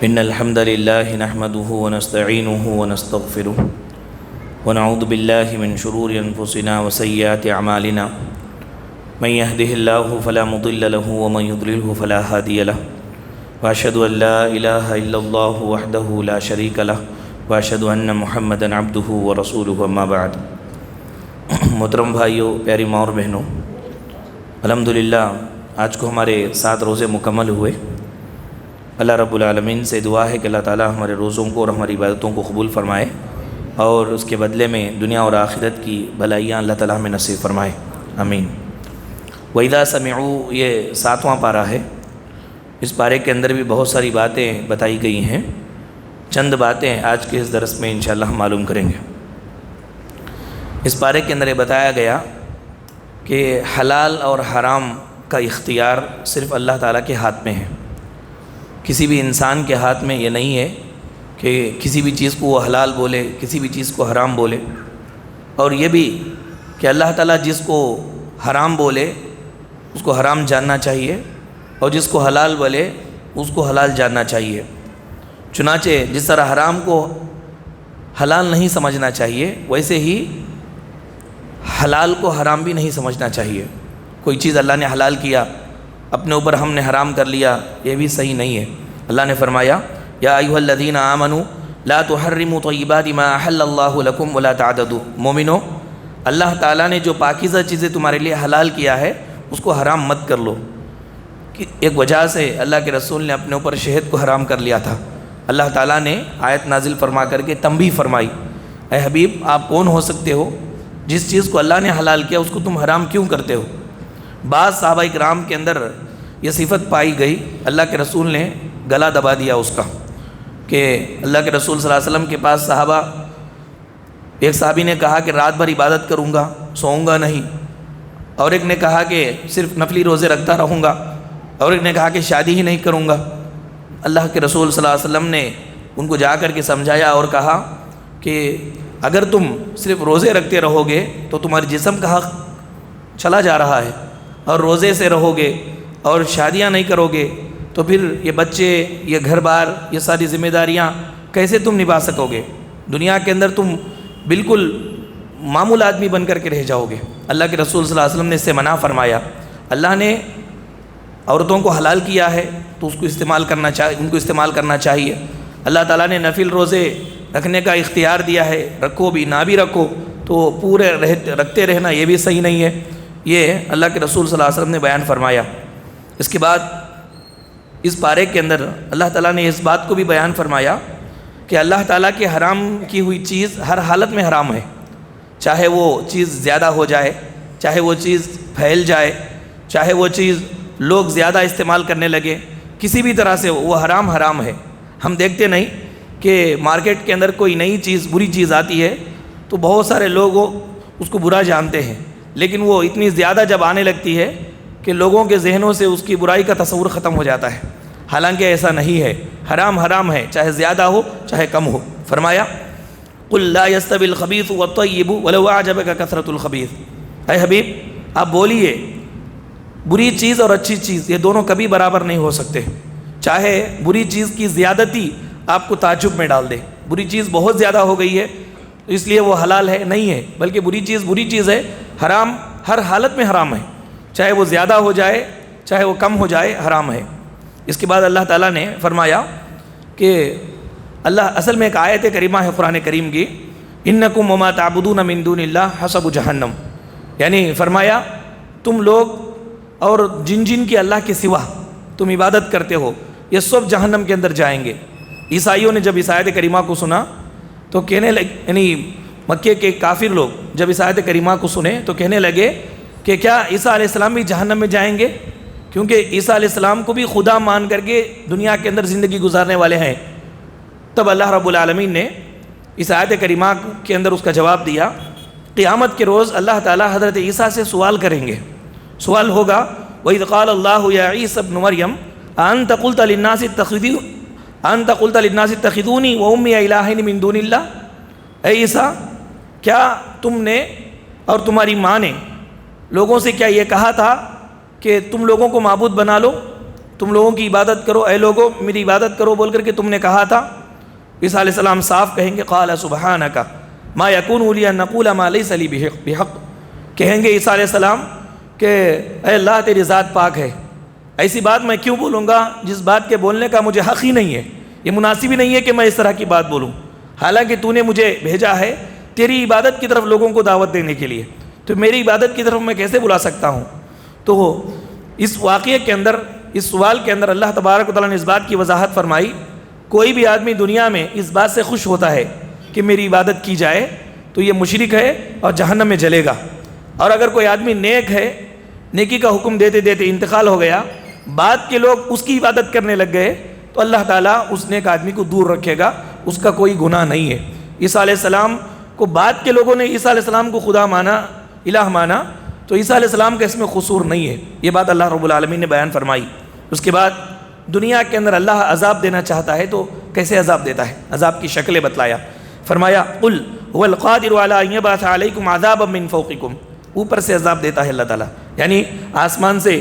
إن الحمد لله نحمده ونستعينه ونستغفره ونعوذ بالله من شرور أنفسنا وسيئات أعمالنا من يهده الله فلا مضل له ومن يضلله فلا هادي له وأشهد أن لا إله إلا الله وحده لا شريك له وأشهد أن محمدا عبده ورسوله أما بعد۔ محترم بھائیوں، پیاری ماں اور بہنوں، الحمدللہ آج کو ہمارے 7 روزے مکمل ہوئے۔ اللہ رب العالمین سے دعا ہے کہ اللہ تعالیٰ ہمارے روزوں کو اور ہماری عبادتوں کو قبول فرمائے اور اس کے بدلے میں دنیا اور آخرت کی بھلائیاں اللہ تعالیٰ ہمیں نصیب فرمائے، آمین۔ وَإِذَا سَمِعُوا یہ 7واں پارہ ہے۔ اس پارے کے اندر بھی بہت ساری باتیں بتائی گئی ہیں، چند باتیں آج کے اس درس میں انشاءاللہ ہم معلوم کریں گے۔ اس پارے کے اندر یہ بتایا گیا کہ حلال اور حرام کا اختیار صرف اللہ تعالیٰ کے ہاتھ میں ہے، کسی بھی انسان کے ہاتھ میں یہ نہیں ہے کہ کسی بھی چیز کو وہ حلال بولے، کسی بھی چیز کو حرام بولے، اور یہ بھی کہ اللہ تعالیٰ جس کو حرام بولے اس کو حرام جاننا چاہیے اور جس کو حلال بولے اس کو حلال جاننا چاہیے۔ چنانچہ جس طرح حرام کو حلال نہیں سمجھنا چاہیے، ویسے ہی حلال کو حرام بھی نہیں سمجھنا چاہیے۔ کوئی چیز اللہ نے حلال کیا، اپنے اوپر ہم نے حرام کر لیا، یہ بھی صحیح نہیں ہے۔ اللہ نے فرمایا یا ایھا الذین آمنوا لا تحرموا طیبات ما احل اللہ لکم ولا تعتدوا۔ مومنو، اللہ تعالیٰ نے جو پاکیزہ چیزیں تمہارے لیے حلال کیا ہے اس کو حرام مت کر لو۔ ایک وجہ سے اللہ کے رسول نے اپنے اوپر شہد کو حرام کر لیا تھا۔ اللہ تعالیٰ نے آیت نازل فرما کر کے تنبیہ فرمائی، اے حبیب آپ کون ہو سکتے ہو جس چیز کو اللہ نے حلال کیا اس کو تم حرام کیوں کرتے ہو؟ بعض صحابہ کرام کے اندر یہ صفت پائی گئی، اللہ کے رسول نے گلا دبا دیا اس کا، کہ اللہ کے رسول صلی اللہ علیہ وسلم کے پاس صحابہ، ایک صحابی نے کہا کہ رات بھر عبادت کروں گا، سوؤں گا نہیں، اور ایک نے کہا کہ صرف نفلی روزے رکھتا رہوں گا، اور ایک نے کہا کہ شادی ہی نہیں کروں گا۔ اللہ کے رسول صلی اللہ علیہ وسلم نے ان کو جا کر کے سمجھایا اور کہا کہ اگر تم صرف روزے رکھتے رہو گے تو تمہارے جسم کا حق چلا جا رہا ہے، اور روزے سے رہو گے اور شادیاں نہیں کرو گے تو پھر یہ بچے، یہ گھر بار، یہ ساری ذمہ داریاں کیسے تم نبھا سکو گے؟ دنیا کے اندر تم بالکل معمول آدمی بن کر کے رہ جاؤ گے۔ اللہ کے رسول صلی اللہ علیہ وسلم نے اس سے منع فرمایا۔ اللہ نے عورتوں کو حلال کیا ہے تو اس کو استعمال کرنا چاہیے، ان کو استعمال کرنا چاہیے۔ اللہ تعالیٰ نے نفل روزے رکھنے کا اختیار دیا ہے، رکھو بھی نہ بھی رکھو تو پورے رکھتے رہنا یہ بھی صحیح نہیں ہے، یہ اللہ کے رسول صلی اللہ علیہ وسلم نے بیان فرمایا۔ اس کے بعد اس پارے کے اندر اللہ تعالیٰ نے اس بات کو بھی بیان فرمایا کہ اللہ تعالیٰ کے حرام کی ہوئی چیز ہر حالت میں حرام ہے، چاہے وہ چیز زیادہ ہو جائے، چاہے وہ چیز پھیل جائے، چاہے وہ چیز لوگ زیادہ استعمال کرنے لگے، کسی بھی طرح سے وہ حرام حرام ہے۔ ہم دیکھتے نہیں کہ مارکیٹ کے اندر کوئی نئی چیز، بری چیز آتی ہے تو بہت سارے لوگ اس کو برا جانتے ہیں، لیکن وہ اتنی زیادہ جب آنے لگتی ہے کہ لوگوں کے ذہنوں سے اس کی برائی کا تصور ختم ہو جاتا ہے، حالانکہ ایسا نہیں ہے۔ حرام حرام ہے، چاہے زیادہ ہو چاہے کم ہو۔ فرمایا قل لا يستوي الخبيث والطيب ولو اعجبك كثرة الخبيث۔ اے حبیب آپ بولیے بری چیز اور اچھی چیز یہ دونوں کبھی برابر نہیں ہو سکتے، چاہے بری چیز کی زیادتی آپ کو تعجب میں ڈال دے، بری چیز بہت زیادہ ہو گئی ہے اس لیے وہ حلال ہے، نہیں ہے، بلکہ بری چیز ہے، حرام ہر حالت میں حرام ہے، چاہے وہ زیادہ ہو جائے چاہے وہ کم ہو جائے حرام ہے۔ اس کے بعد اللہ تعالیٰ نے فرمایا کہ اللہ اصل میں ایک آیت کریمہ ہے قرآن کریم کی، انکم وما تعبدون من دون اللہ حسب جہنم، یعنی فرمایا تم لوگ اور جن جن کی اللہ کے سوا تم عبادت کرتے ہو یہ سب جہنم کے اندر جائیں گے۔ عیسائیوں نے جب اس آیت کریمہ کو سنا تو کہنے لگے، یعنی مکے کے کافر لوگ جب اس آیت کریمہ کو سنے تو کہنے لگے کہ کیا عیسیٰ علیہ السلام بھی جہنم میں جائیں گے؟ کیونکہ عیسیٰ علیہ السلام کو بھی خدا مان کر کے دنیا کے اندر زندگی گزارنے والے ہیں۔ تب اللہ رب العالمین نے اس آیت کریمہ کے اندر اس کا جواب دیا۔ قیامت کے روز اللہ تعالیٰ حضرت عیسیٰ سے سوال کریں گے، سوال ہوگا وَإِذْ قَالَ اللَّهُ يَا عِيسَى ابْنُ مَرْيَمَ أَأَنْتَ قُلْتَ لِلنَّاسِ اتَّخِذُونِي وَأُمِّيَ إِلَٰهَيْنِ مِن دُونِ اللَّهِ۔ اے عیسیٰ کیا تم نے اور تمہاری ماں نے لوگوں سے کیا یہ کہا تھا کہ تم لوگوں کو معبود بنا لو، تم لوگوں کی عبادت کرو، اے لوگوں میری عبادت کرو بول کر کے تم نے کہا تھا، عیسیٰ علیہ السلام صاف کہیں گے قال سبحانک ما یکون لی ان اقول ما لیس لی بحق، کہیں گے عیسیٰ علیہ السلام کہ اے اللہ تیری ذات پاک ہے، ایسی بات میں کیوں بولوں گا جس بات کے بولنے کا مجھے حق ہی نہیں ہے، یہ مناسب ہی نہیں ہے کہ میں اس طرح کی بات بولوں، حالانکہ تو نے مجھے بھیجا ہے تیری عبادت کی طرف لوگوں کو دعوت دینے کے لیے، تو میری عبادت کی طرف میں کیسے بلا سکتا ہوں؟ تو اس واقعے کے اندر، اس سوال کے اندر اللہ تبارک و تعالیٰ نے اس بات کی وضاحت فرمائی، کوئی بھی آدمی دنیا میں اس بات سے خوش ہوتا ہے کہ میری عبادت کی جائے تو یہ مشرک ہے اور جہنم میں جلے گا، اور اگر کوئی آدمی نیک ہے، نیکی کا حکم دیتے دیتے انتقال ہو گیا، بعد کے لوگ اس کی عبادت کرنے لگ گئے تو اللہ تعالیٰ اس نیک آدمی کو دور رکھے گا، اس کا کوئی گناہ نہیں ہے۔ عیسیٰ علیہ السلام کو بعد کے لوگوں نے عیسیٰ علیہ السلام کو خدا مانا، الہ مانا، تو عیسیٰ علیہ السلام کا اس میں قصور نہیں ہے، یہ بات اللہ رب العالمین نے بیان فرمائی۔ اس کے بعد دنیا کے اندر اللہ عذاب دینا چاہتا ہے تو کیسے عذاب دیتا ہے، عذاب کی شکلیں بتلایا، فرمایا قل هو القادر علی ان یبعث علیکم عذابا من فوقکم، اوپر سے عذاب دیتا ہے اللہ تعالیٰ، یعنی آسمان سے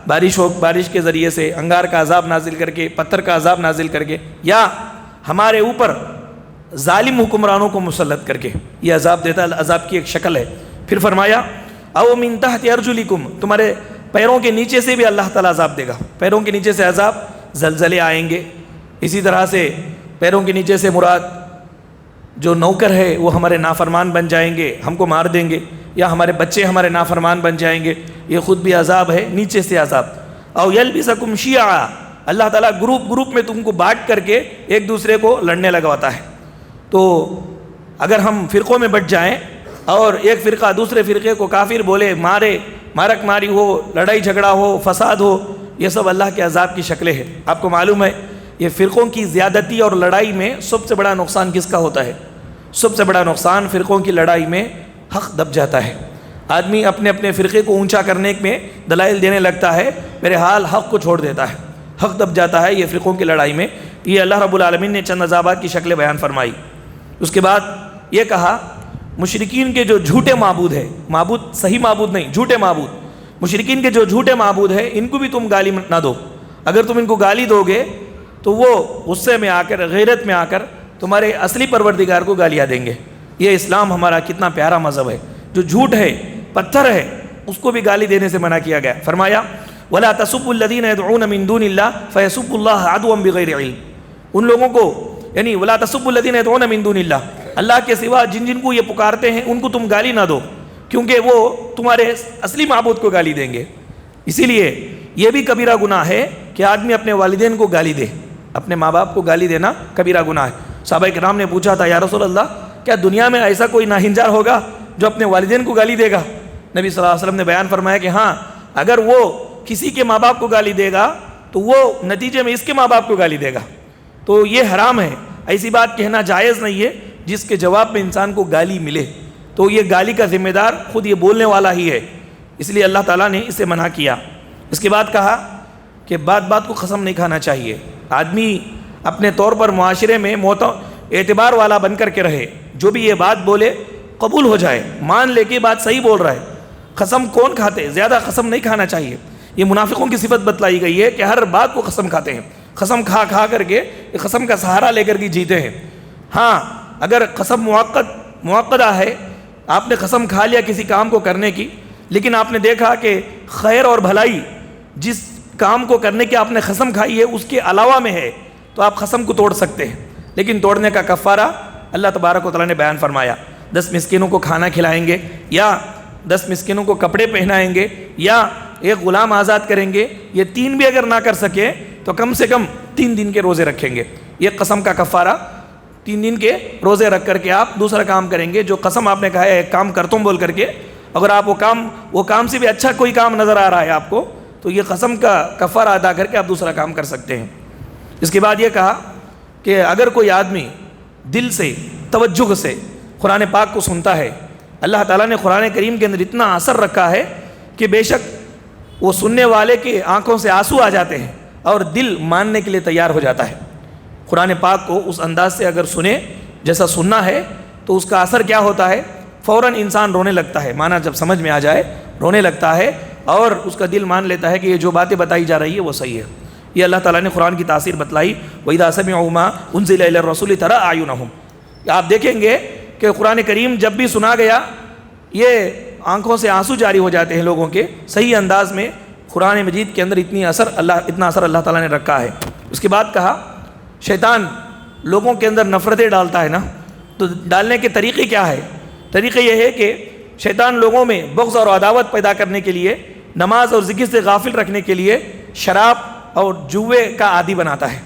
بارش کے ذریعے سے انگار کا عذاب نازل کر کے، پتھر کا عذاب نازل کر کے، یا ہمارے اوپر ظالم حکمرانوں کو مسلط کر کے یہ عذاب دیتا ہے، عذاب کی ایک شکل ہے۔ پھر فرمایا او من تحت ارجلکم، تمہارے پیروں کے نیچے سے بھی اللہ تعالیٰ عذاب دے گا، پیروں کے نیچے سے عذاب، زلزلے آئیں گے، اسی طرح سے پیروں کے نیچے سے مراد جو نوکر ہے وہ ہمارے نافرمان بن جائیں گے، ہم کو مار دیں گے، یا ہمارے بچے ہمارے نافرمان بن جائیں گے، یہ خود بھی عذاب ہے، نیچے سے عذاب۔ او یلبسکم شیعا، اللہ تعالیٰ گروپ میں تم کو بانٹ کر کے ایک دوسرے کو لڑنے لگواتا ہے، تو اگر ہم فرقوں میں بٹ جائیں اور ایک فرقہ دوسرے فرقے کو کافر بولے، مارے، مارک ماری ہو، لڑائی جھگڑا ہو، فساد ہو، یہ سب اللہ کے عذاب کی شکلیں ہیں۔ آپ کو معلوم ہے یہ فرقوں کی زیادتی اور لڑائی میں سب سے بڑا نقصان کس کا ہوتا ہے؟ سب سے بڑا نقصان فرقوں کی لڑائی میں حق دب جاتا ہے، آدمی اپنے اپنے فرقے کو اونچا کرنے میں دلائل دینے لگتا ہے، میرے حال حق کو چھوڑ دیتا ہے، حق دب جاتا ہے یہ فرقوں کی لڑائی میں۔ یہ اللہ رب العالمین نے چند عذابات کی شکلیں بیان فرمائی۔ اس کے بعد یہ کہا مشرکین کے جو جھوٹے معبود ہیں، معبود صحیح معبود نہیں، جھوٹے معبود، مشرکین کے جو جھوٹے معبود ہیں ان کو بھی تم گالی نہ دو، اگر تم ان کو گالی دو گے تو وہ غصے میں آ کر، غیرت میں آ کر تمہارے اصلی پروردگار کو گالیاں دیں گے۔ یہ اسلام ہمارا کتنا پیارا مذہب ہے، جو جھوٹ ہے، پتھر ہے، اس کو بھی گالی دینے سے منع کیا گیا۔ فرمایا وَلَا تَسُبُّوا الَّذِينَ يَدْعُونَ مِن دُونِ اللَّهِ فَيَسُبُّوا اللَّهَ عَدْوًا بِغَيْرِ عِلْمٍ، ان لوگوں کو، یعنی وَلَا تَسُبُّوا الَّذِينَ يَدْعُونَ مِن دُونِ اللَّهِ، اللہ کے سوا جن کو یہ پکارتے ہیں ان کو تم گالی نہ دو، کیونکہ وہ تمہارے اصلی معبود کو گالی دیں گے۔ اسی لیے یہ بھی کبیرہ گناہ ہے کہ آدمی اپنے والدین کو گالی دے، اپنے ماں باپ کو گالی دینا کبیرہ گناہ ہے۔ صحابہ کرام نے پوچھا تھا یا رسول اللہ کیا دنیا میں ایسا کوئی ناہنجار ہوگا جو اپنے والدین کو گالی دے گا؟ نبی صلی اللہ علیہ وسلم نے بیان فرمایا کہ ہاں، اگر وہ کسی کے ماں باپ کو گالی دے گا تو وہ نتیجے میں اس کے ماں باپ کو گالی دے گا، تو یہ حرام ہے، ایسی بات کہنا جائز نہیں ہے جس کے جواب میں انسان کو گالی ملے، تو یہ گالی کا ذمہ دار خود یہ بولنے والا ہی ہے، اس لیے اللہ تعالیٰ نے اسے منع کیا۔ اس کے بعد کہا کہ بات کو قسم نہیں کھانا چاہیے، آدمی اپنے طور پر معاشرے میں اعتبار والا بن کر کے رہے، جو بھی یہ بات بولے قبول ہو جائے، مان لے کے بات صحیح بول رہا ہے۔ قسم کون کھاتے؟ زیادہ قسم نہیں کھانا چاہیے، یہ منافقوں کی صفت بتلائی گئی ہے کہ ہر بات کو قسم کھاتے ہیں، قسم کھا کر کے قسم کا سہارا لے کر کے جیتے ہیں۔ ہاں، اگر قسم موقدہ ہے، آپ نے قسم کھا لیا کسی کام کو کرنے کی، لیکن آپ نے دیکھا کہ خیر اور بھلائی جس کام کو کرنے کی آپ نے قسم کھائی ہے اس کے علاوہ میں ہے، تو آپ قسم کو توڑ سکتے ہیں، لیکن توڑنے کا کفارہ اللہ تبارک و تعالیٰ نے بیان فرمایا، 10 مسکینوں کو کھانا کھلائیں گے، یا 10 مسکینوں کو کپڑے پہنائیں گے، یا ایک غلام آزاد کریں گے، یہ 3 بھی اگر نہ کر سکے تو کم سے کم 3 دن کے روزے رکھیں گے۔ یہ قسم کا کفارہ 3 دن کے روزے رکھ کر کے آپ دوسرا کام کریں گے، جو قسم آپ نے کہا ہے ایک کام کرتا ہوں بول کر کے، اگر آپ وہ کام سے بھی اچھا کوئی کام نظر آ رہا ہے آپ کو، تو یہ قسم کا کفارہ ادا کر کے آپ دوسرا کام کر سکتے ہیں۔ اس کے بعد یہ کہا کہ اگر کوئی آدمی دل سے، توجہ سے قرآن پاک کو سنتا ہے، اللہ تعالیٰ نے قرآن کریم کے اندر اتنا اثر رکھا ہے کہ بے شک وہ سننے والے کی آنکھوں سے آنسو آ جاتے ہیں اور دل ماننے کے لیے تیار ہو جاتا ہے۔ قرآن پاک کو اس انداز سے اگر سنے جیسا سننا ہے تو اس کا اثر کیا ہوتا ہے؟ فوراً انسان رونے لگتا ہے، معنی جب سمجھ میں آ جائے رونے لگتا ہے، اور اس کا دل مان لیتا ہے کہ یہ جو باتیں بتائی جا رہی ہے وہ صحیح ہے۔ یہ اللہ تعالیٰ نے قرآن کی تاثیر بتلائی، وَإِذَا سَمِعُوا مَا أُنزِلَ إِلَى الرَّسُولِ تَرَىٰ أَعْيُنَهُمْ۔ آپ دیکھیں گے کہ قرآن کریم جب بھی سنا گیا یہ آنکھوں سے آنسو جاری ہو جاتے ہیں لوگوں کے۔ صحیح انداز میں قرآن مجید کے اندر اتنا اثر اللہ تعالیٰ نے رکھا ہے۔ اس کے بعد کہا شیطان لوگوں کے اندر نفرتیں ڈالتا ہے نا، تو ڈالنے کے طریقے کیا ہے؟ طریقہ یہ ہے کہ شیطان لوگوں میں بغض اور عداوت پیدا کرنے کے لیے، نماز اور ذکر سے غافل رکھنے کے لیے شراب اور جوے کا عادی بناتا ہے،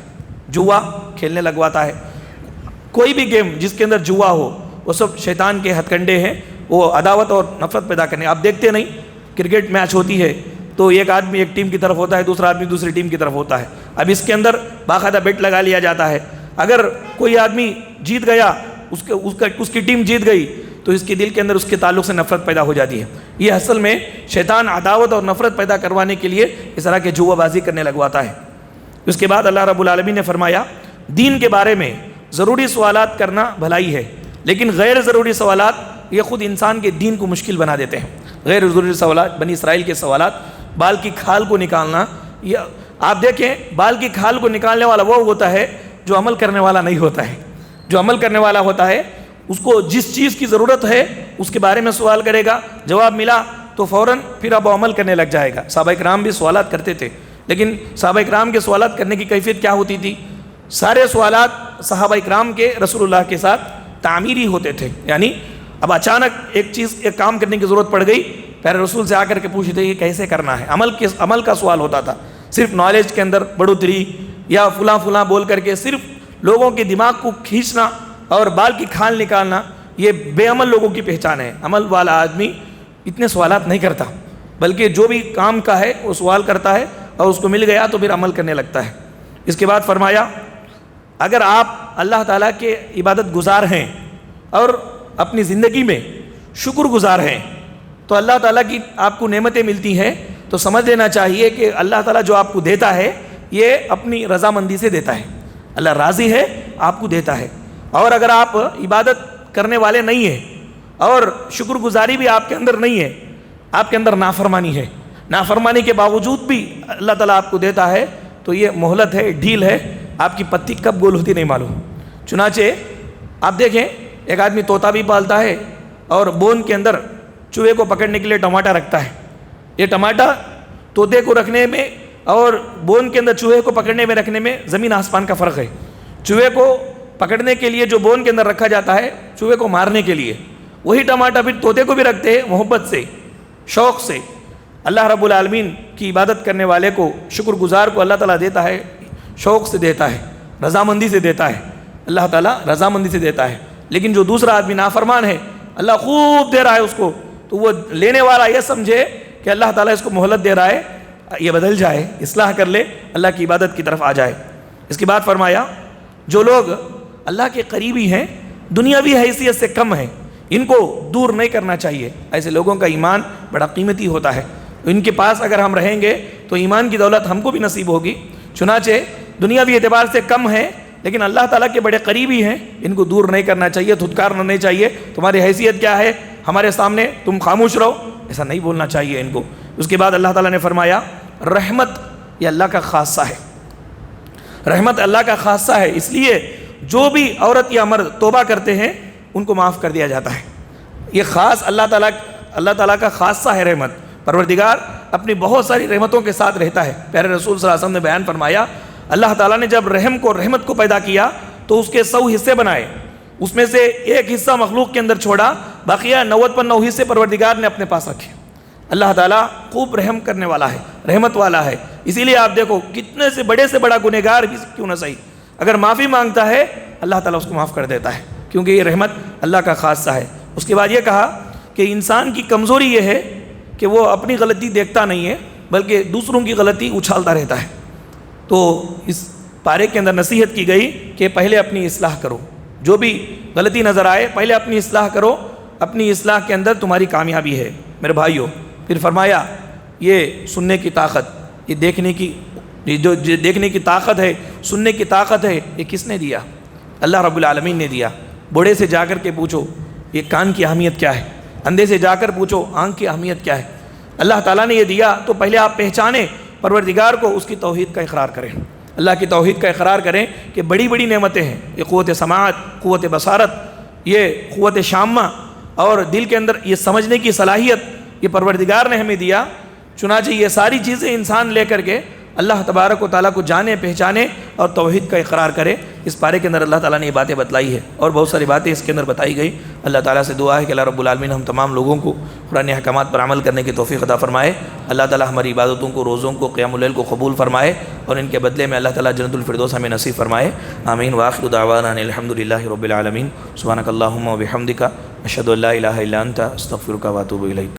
جوا کھیلنے لگواتا ہے۔ کوئی بھی گیم جس کے اندر جوا ہو وہ سب شیطان کے ہتھ کنڈے ہیں، وہ عداوت اور نفرت پیدا کرنے۔ آپ دیکھتے نہیں کرکٹ میچ ہوتی ہے تو ایک آدمی ایک ٹیم کی طرف ہوتا ہے، دوسرا آدمی دوسری ٹیم کی طرف ہوتا ہے۔ اب اس کے اندر باقاعدہ بیٹ لگا لیا جاتا ہے، اگر کوئی آدمی جیت گیا، اس کی ٹیم جیت گئی، تو اس کے دل کے اندر اس کے تعلق سے نفرت پیدا ہو جاتی ہے۔ یہ اصل میں شیطان عداوت اور نفرت پیدا کروانے کے لیے اس طرح کے جوا بازی کرنے لگواتا ہے۔ اس کے بعد اللہ رب العالمین نے فرمایا دین کے بارے میں ضروری سوالات کرنا بھلائی ہے، لیکن غیر ضروری سوالات یہ خود انسان کے دین کو مشکل بنا دیتے ہیں۔ غیر ضروری سوالات، بنی اسرائیل کے سوالات، بال کی کھال کو نکالنا، یہ آپ دیکھیں بال کی کھال کو نکالنے والا وہ ہوتا ہے جو عمل کرنے والا نہیں ہوتا ہے۔ جو عمل کرنے والا ہوتا ہے اس کو جس چیز کی ضرورت ہے اس کے بارے میں سوال کرے گا، جواب ملا تو فوراً پھر اب عمل کرنے لگ جائے گا۔ صحابہ کرام بھی سوالات کرتے تھے، لیکن صحابہ کرام کے سوالات کرنے کی کیفیت کیا ہوتی تھی؟ سارے سوالات صحابہ کرام کے رسول اللہ کے ساتھ تعمیری ہوتے تھے، یعنی اب اچانک ایک کام کرنے کی ضرورت پڑ گئی، پیارے رسول سے آ کر کے پوچھتے کہ کیسے کرنا ہے، عمل کا سوال ہوتا تھا۔ صرف نالج کے اندر بڑھوتری یا فلاں بول کر کے صرف لوگوں کے دماغ کو کھینچنا اور بال کی کھال نکالنا، یہ بے عمل لوگوں کی پہچان ہے۔ عمل والا آدمی اتنے سوالات نہیں کرتا، بلکہ جو بھی کام کا ہے وہ سوال کرتا ہے اور اس کو مل گیا تو پھر عمل کرنے لگتا ہے۔ اس کے بعد فرمایا اگر آپ اللہ تعالیٰ کے عبادت گزار ہیں اور اپنی زندگی میں شکر گزار ہیں تو اللہ تعالیٰ کی آپ کو نعمتیں ملتی ہیں تو سمجھ لینا چاہیے کہ اللہ تعالیٰ جو آپ کو دیتا ہے یہ اپنی رضامندی سے دیتا ہے، اللہ راضی ہے آپ کو دیتا ہے۔ اور اگر آپ عبادت کرنے والے نہیں ہیں اور شکر گزاری بھی آپ کے اندر نہیں ہے، آپ کے اندر نافرمانی ہے، نافرمانی کے باوجود بھی اللہ تعالیٰ آپ کو دیتا ہے، تو یہ مہلت ہے، ڈھیل ہے، آپ کی پتی کب گول ہوتی نہیں معلوم۔ چنانچہ آپ دیکھیں ایک آدمی طوطا بھی پالتا ہے اور بون کے اندر چوہے کو پکڑنے کے لیے ٹماٹا رکھتا ہے۔ یہ ٹماٹا طوطے کو رکھنے میں اور بون کے اندر چوہے کو پکڑنے میں رکھنے میں زمین آسمان کا فرق ہے۔ چوہے کو پکڑنے کے لیے جو بون کے اندر رکھا جاتا ہے چوہے کو مارنے کے لیے، وہی ٹماٹا پھر طوطے کو بھی رکھتے ہیں محبت سے، شوق سے۔ اللہ رب العالمین کی عبادت کرنے والے کو، شکر گزار کو اللہ تعالیٰ دیتا ہے، شوق سے دیتا ہے، رضامندی سے دیتا ہے، اللہ تعالیٰ رضامندی سے دیتا ہے۔ لیکن جو دوسرا آدمی نافرمان ہے، اللہ خوب دے رہا ہے اس کو، تو وہ لینے والا یہ سمجھے کہ اللہ تعالیٰ اس کو مہلت دے رہا ہے، یہ بدل جائے، اصلاح کر لے، اللہ کی عبادت کی طرف آ جائے۔ اس کے بعد فرمایا جو لوگ اللہ کے قریبی ہیں، دنیاوی حیثیت سے کم ہیں، ان کو دور نہیں کرنا چاہیے۔ ایسے لوگوں کا ایمان بڑا قیمتی ہوتا ہے، ان کے پاس اگر ہم رہیں گے تو ایمان کی دولت ہم کو بھی نصیب ہوگی۔ چنانچہ دنیاوی اعتبار سے کم ہیں لیکن اللہ تعالیٰ کے بڑے قریبی ہیں، ان کو دور نہیں کرنا چاہیے، دھتکارنا نہیں چاہیے۔ تمہاری حیثیت کیا ہے ہمارے سامنے، تم خاموش رہو، ایسا نہیں بولنا چاہیے ان کو۔ اس کے بعد اللہ تعالیٰ نے فرمایا رحمت یہ اللہ کا خاصہ ہے، رحمت اللہ کا خاصہ ہے، اس لیے جو بھی عورت یا مرد توبہ کرتے ہیں ان کو معاف کر دیا جاتا ہے۔ یہ خاص اللہ تعالیٰ کا خاصہ ہے رحمت۔ پروردگار اپنی بہت ساری رحمتوں کے ساتھ رہتا ہے۔ پیارے رسول صلی اللہ علیہ وسلم نے بیان فرمایا اللہ تعالیٰ نے جب رحمت کو پیدا کیا تو اس کے 100 حصے بنائے، اس میں سے ایک حصہ مخلوق کے اندر چھوڑا، بقیہ 99 حصے پروردگار نے اپنے پاس رکھے۔ اللہ تعالیٰ خوب رحم کرنے والا ہے، رحمت والا ہے، اسی لیے آپ دیکھو کتنے سے بڑا گنہگار بھی کیوں نہ صحیح، اگر معافی مانگتا ہے اللہ تعالیٰ اس کو معاف کر دیتا ہے، کیونکہ یہ رحمت اللہ کا خاصہ ہے۔ اس کے بعد یہ کہا کہ انسان کی کمزوری یہ ہے کہ وہ اپنی غلطی دیکھتا نہیں ہے بلکہ دوسروں کی غلطی اچھالتا رہتا ہے۔ تو اس پارے کے اندر نصیحت کی گئی کہ پہلے اپنی اصلاح کرو، جو بھی غلطی نظر آئے پہلے اپنی اصلاح کرو، اپنی اصلاح کے اندر تمہاری کامیابی ہے میرے بھائیوں۔ پھر فرمایا یہ سننے کی طاقت، یہ دیکھنے کی طاقت ہے، سننے کی طاقت ہے، یہ کس نے دیا؟ اللہ رب العالمین نے دیا۔ بوڑھے سے جا کر کے پوچھو یہ کان کی اہمیت کیا ہے، اندھے سے جا کر پوچھو آنکھ کی اہمیت کیا ہے۔ اللہ تعالیٰ نے یہ دیا تو پہلے آپ پہچانیں پروردگار کو، اس کی توحید کا اقرار کریں، اللہ کی توحید کا اقرار کریں کہ بڑی بڑی نعمتیں ہیں، یہ قوت سماعت، قوت بصارت، یہ قوت شامہ اور دل کے اندر یہ سمجھنے کی صلاحیت یہ پروردگار نے ہمیں دیا۔ چنانچہ یہ ساری چیزیں انسان لے کر کے اللہ تبارک و تعالیٰ کو جانے پہچانے اور توحید کا اقرار کرے۔ اس پارے کے اندر اللہ تعالیٰ نے یہ باتیں بتلائی ہے اور بہت ساری باتیں اس کے اندر بتائی گئی۔ اللہ تعالیٰ سے دعا ہے کہ اللہ رب العالمین ہم تمام لوگوں کو قرآن احکامات پر عمل کرنے کی توفیق عطا فرمائے۔ اللہ تعالیٰ ہماری عبادتوں کو، روزوں کو، قیام اللیل کو قبول فرمائے اور ان کے بدلے میں اللہ تعالیٰ جنت الفردوس ہمیں نصیب فرمائے۔ آمین۔ وآخر دعوانا ان الحمد للہ رب العالمین۔ سبحانک اللہم و بحمدک، اشہد ان لا الہ الا انت، استغفرک و اتوب الیک۔